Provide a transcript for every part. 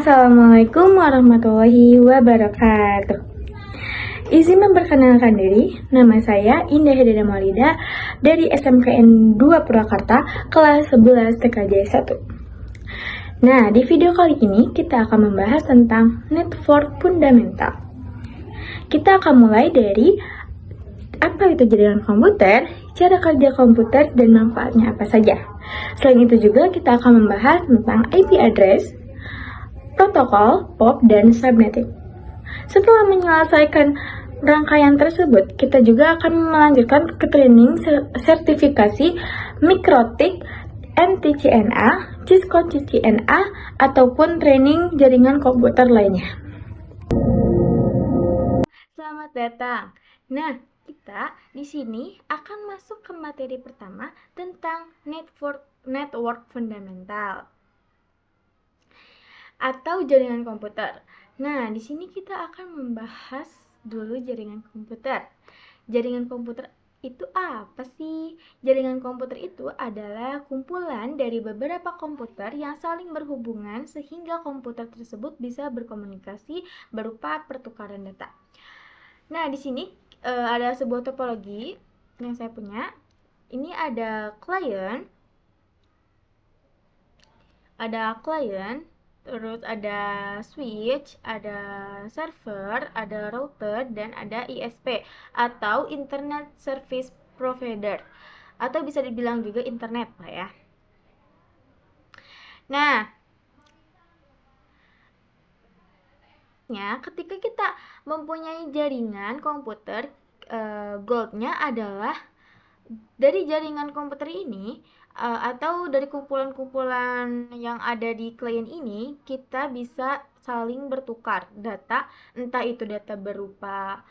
Assalamualaikum warahmatullahi wabarakatuh. Izin memperkenalkan diri, nama saya Indah Hidayah Maulida dari SMKN 2 Purwakarta, kelas 11 TKJ 1. Nah, di video kali ini kita akan membahas tentang network fundamental. Kita akan mulai dari apa itu jaringan komputer, cara kerja komputer, dan manfaatnya apa saja. Selain itu juga kita akan membahas tentang IP address, protokol, POP, dan subnetting. Setelah menyelesaikan rangkaian tersebut, kita juga akan melanjutkan ke training sertifikasi Mikrotik, NTCNA, Cisco CCNA, ataupun training jaringan komputer lainnya. Selamat datang. Nah, kita di sini akan masuk ke materi pertama tentang network fundamental atau jaringan komputer. Nah, di sini kita akan membahas dulu jaringan komputer. Jaringan komputer itu apa sih? Jaringan komputer itu adalah kumpulan dari beberapa komputer yang saling berhubungan sehingga komputer tersebut bisa berkomunikasi berupa pertukaran data. Nah, di sini ada sebuah topologi yang saya punya. Ini ada client, terus ada switch, ada server, ada router, dan ada ISP atau Internet Service Provider, atau bisa dibilang juga internet lah ya. Nah, ketika kita mempunyai jaringan komputer, goalnya adalah dari jaringan komputer ini atau dari kumpulan-kumpulan yang ada di klien ini, kita bisa saling bertukar data, entah itu data berupa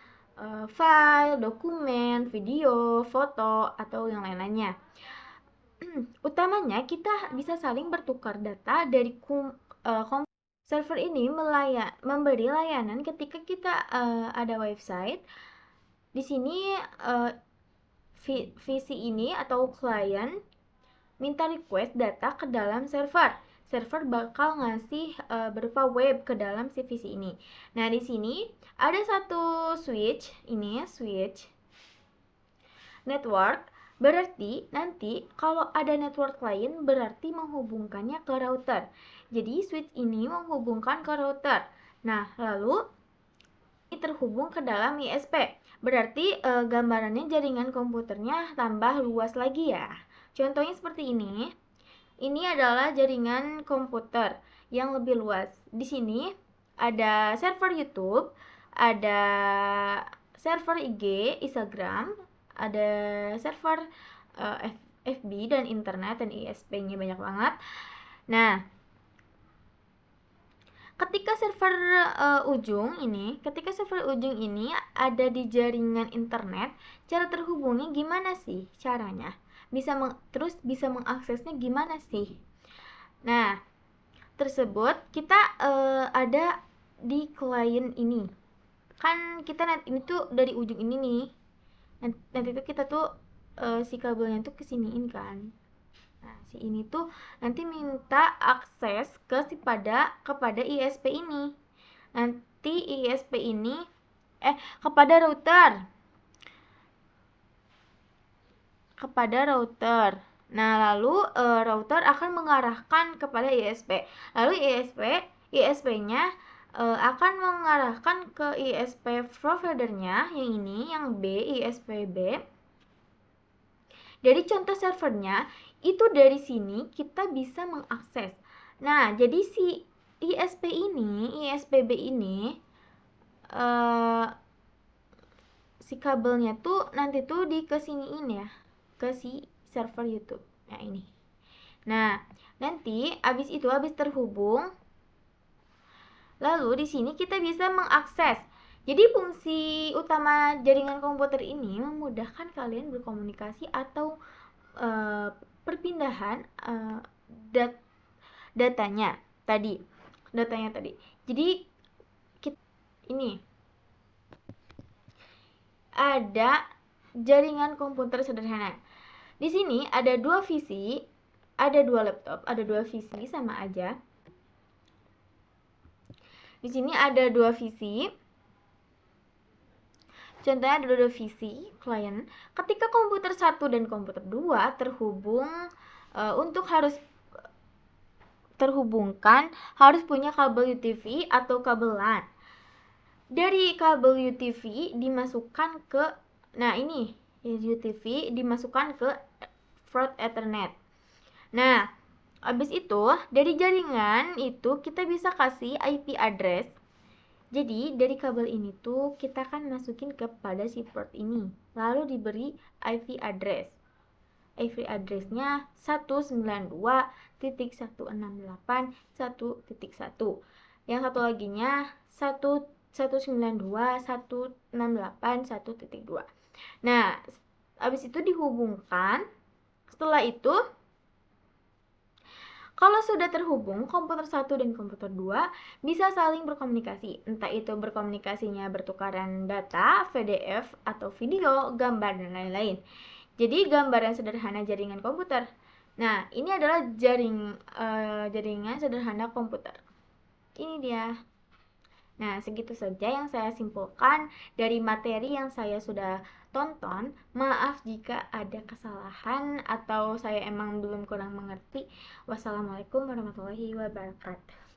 file, dokumen, video, foto, atau yang lain-lainnya. Utamanya kita bisa saling bertukar data dari server ini memberi layanan ketika kita ada website. Di sini VC ini atau klien minta request data ke dalam server. Server bakal ngasih berupa web ke dalam si VC ini. Nah, di sini ada satu switch, ini switch network. Berarti nanti kalau ada network lain berarti menghubungkannya ke router. Jadi switch ini menghubungkan ke router. Nah, lalu ini terhubung ke dalam ISP. Berarti gambarannya jaringan komputernya tambah luas lagi ya. Contohnya seperti ini. Ini adalah jaringan komputer yang lebih luas. Di sini ada server YouTube, ada server IG, Instagram, ada server FB dan internet dan ISP-nya banyak banget. Nah, ketika server ujung ini ada di jaringan internet, cara terhubungnya gimana sih caranya? Terus bisa mengaksesnya gimana sih? Nah, tersebut kita ada di klien ini. Kan kita ini tuh dari ujung ini nih. Nanti tuh kita tuh si kabelnya tuh kesiniin kan. Nah, si ini tuh nanti minta akses kepada ISP ini. Nanti ISP ini kepada router. Nah, lalu router akan mengarahkan kepada ISP. Lalu ISP-nya akan mengarahkan ke ISP providernya yang ini, yang B, ISP B. Dari contoh servernya, itu dari sini kita bisa mengakses. Nah, jadi si ISPB ini si kabelnya tuh nanti tuh dikesiniin ya ke si server YouTube. Nah, ini. Nah, nanti habis terhubung, lalu di sini kita bisa mengakses. Jadi fungsi utama jaringan komputer ini memudahkan kalian berkomunikasi atau perpindahan datanya tadi. Jadi ini ada jaringan komputer sederhana. Di sini ada 2 VC, ada 2 laptop, ada 2 VC sama aja. Di sini ada dua visi. Contohnya ada dua visi klien. Ketika komputer 1 dan komputer 2 terhubung, untuk harus terhubungkan harus punya kabel UTV atau kabel LAN. Dari kabel UTV dimasukkan ke, nah ini UTV dimasukkan ke port Ethernet. Nah, habis itu dari jaringan itu kita bisa kasih IP address. Jadi dari kabel ini tuh kita kan masukin kepada si port ini, lalu diberi IP address. IP addressnya 192.168.1.1. Yang satu laginya 192.168.1.2. Nah, habis itu dihubungkan. Setelah itu, kalau sudah terhubung, komputer 1 dan komputer 2 bisa saling berkomunikasi. Entah itu berkomunikasinya bertukaran data, PDF, atau video, gambar, dan lain-lain. Jadi gambaran sederhana jaringan komputer. Nah, ini adalah jaringan sederhana komputer. Ini dia. Nah, segitu saja yang saya simpulkan dari materi yang saya sudah tonton. Maaf jika ada kesalahan atau saya emang belum kurang mengerti. Wassalamualaikum warahmatullahi wabarakatuh.